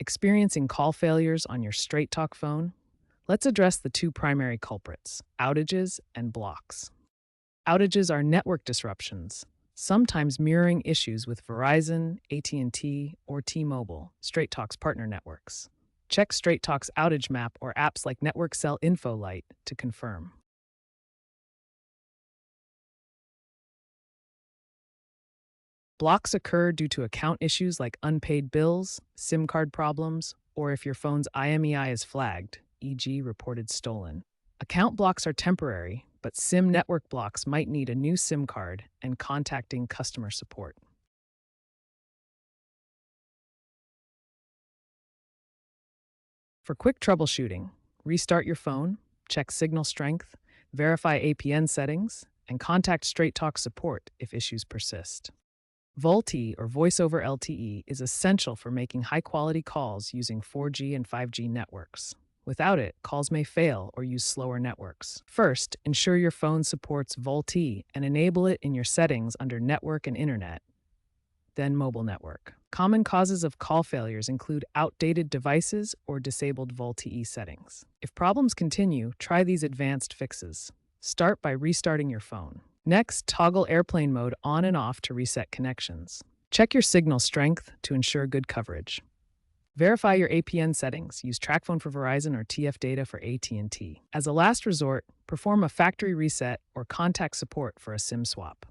Experiencing call failures on your Straight Talk phone? Let's address the two primary culprits, outages and blocks. Outages are network disruptions, sometimes mirroring issues with Verizon, AT&T, or T-Mobile, Straight Talk's partner networks. Check Straight Talk's outage map or apps like Network Cell Info Lite to confirm. Blocks occur due to account issues like unpaid bills, SIM card problems, or if your phone's IMEI is flagged, e.g., reported stolen. Account blocks are temporary, but SIM network blocks might need a new SIM card and contacting customer support. For quick troubleshooting, restart your phone, check signal strength, verify APN settings, and contact Straight Talk support if issues persist. VoLTE, or Voice over LTE, is essential for making high-quality calls using 4G and 5G networks. Without it, calls may fail or use slower networks. First, ensure your phone supports VoLTE and enable it in your settings under Network and Internet, then Mobile Network. Common causes of call failures include outdated devices or disabled VoLTE settings. If problems continue, try these advanced fixes. Start by restarting your phone. Next, toggle airplane mode on and off to reset connections. Check your signal strength to ensure good coverage. Verify your APN settings. Use TracFone for Verizon or TF Data for AT&T. As a last resort, perform a factory reset or contact support for a SIM swap.